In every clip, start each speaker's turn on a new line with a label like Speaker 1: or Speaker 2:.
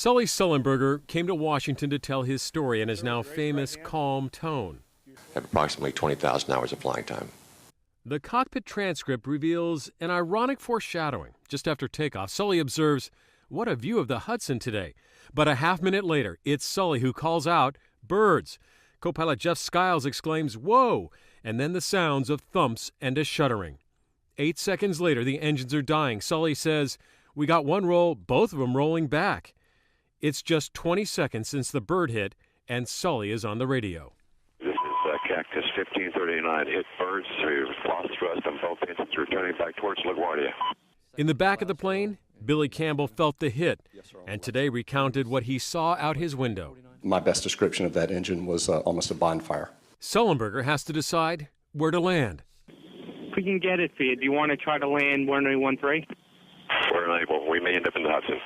Speaker 1: Sully Sullenberger came to Washington to tell his story in his now famous calm tone.
Speaker 2: Have approximately 20,000 hours of flying time.
Speaker 1: The cockpit transcript reveals an ironic foreshadowing. Just after takeoff, Sully observes, "What a view of the Hudson today." But a half minute later, it's Sully who calls out, "Birds." Co-pilot Jeff Skiles exclaims, "Whoa!" And then the sounds of thumps and a shuddering. 8 seconds later, the engines are dying. Sully says, "We got one roll, both of them rolling back." It's just 20 seconds since the bird hit, and Sully is on the radio.
Speaker 3: This is Cactus 1539. Hit birds. We've lost thrust on both engines, returning back towards LaGuardia.
Speaker 1: In the back of the plane, Billy Campbell felt the hit, and today recounted what he saw out his window.
Speaker 4: My best description of that engine was almost a bonfire.
Speaker 1: Sullenberger has to decide where to land.
Speaker 5: If we can get it for you, do you want to try to land 1013?
Speaker 3: We're unable. We may end up in the Hudson.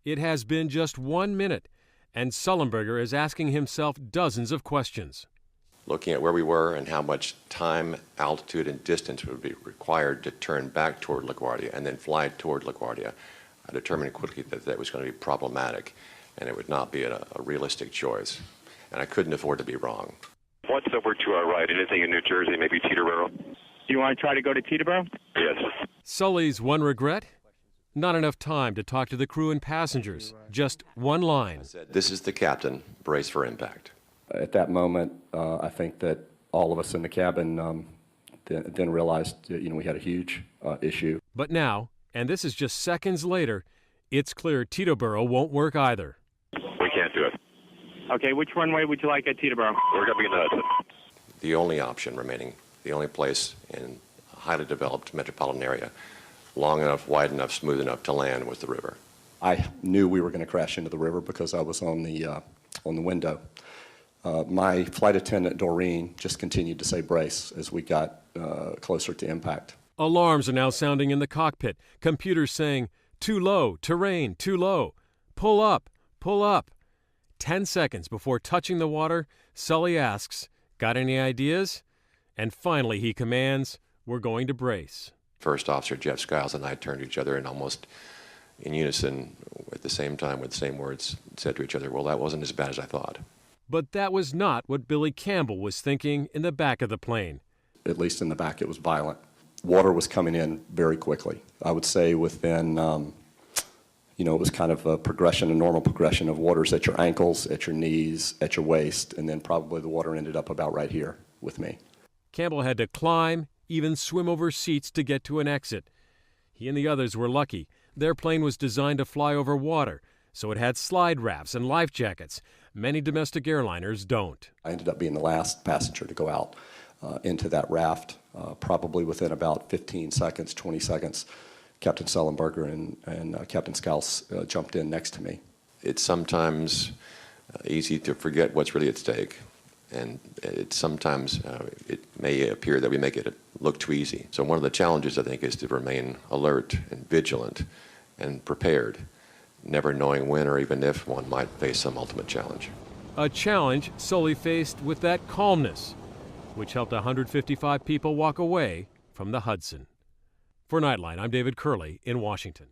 Speaker 1: It has been just 1 minute, and Sullenberger is asking himself dozens of questions.
Speaker 2: Looking at where we were and how much time, altitude, and distance would be required to turn back toward LaGuardia and then fly toward LaGuardia, I determined quickly that that was going to be problematic and it would not be a realistic choice. And I couldn't afford to be wrong.
Speaker 3: What's over to our right? Anything in New Jersey, maybe Teterboro?
Speaker 5: Do you want to try to go to Teterboro?
Speaker 3: Yes.
Speaker 1: Sully's one regret? Not enough time to talk to the crew and passengers. Just one line.
Speaker 2: I said, "This is the captain. Brace for impact."
Speaker 4: At that moment, I think that all of us in the cabin then realized we had a huge issue.
Speaker 1: But now, and this is just seconds later, it's clear Teterboro won't work either.
Speaker 3: We can't do it.
Speaker 5: Okay, which runway would you like at Teterboro?
Speaker 3: We're going to be in the Hudson.
Speaker 2: The only option remaining, the only place in a highly developed metropolitan area, long enough, wide enough, smooth enough to land, was the river.
Speaker 4: I knew we were going to crash into the river because I was on the window. My flight attendant, Doreen, just continued to say brace as we got closer to impact.
Speaker 1: Alarms are now sounding in the cockpit. Computers saying, "Too low, terrain, too low. Pull up, pull up." 10 seconds before touching the water, Sully asks, "Got any ideas?" And finally he commands, "We're going to brace."
Speaker 2: First Officer Jeff Skiles and I turned to each other and almost in unison, at the same time, with the same words, said to each other, "Well, that wasn't as bad as I thought."
Speaker 1: But that was not what Billy Campbell was thinking in the back of the plane.
Speaker 4: At least in the back, it was violent. Water was coming in very quickly. I would say within, it was kind of a normal progression of waters at your ankles, at your knees, at your waist, and then probably the water ended up about right here with me.
Speaker 1: Campbell had to climb, even swim over seats to get to an exit. He and the others were lucky. Their plane was designed to fly over water, so it had slide rafts and life jackets. Many domestic airliners don't.
Speaker 4: I ended up being the last passenger to go out into that raft. Probably within about 15 seconds, 20 seconds, Captain Sullenberger and Captain Skiles jumped in next to me.
Speaker 2: It's sometimes easy to forget what's really at stake, and sometimes it may appear that we make it look too easy. So one of the challenges, I think, is to remain alert and vigilant and prepared, never knowing when or even if one might face some ultimate challenge.
Speaker 1: A challenge Sully faced with that calmness, which helped 155 people walk away from the Hudson. For Nightline, I'm David Curley in Washington.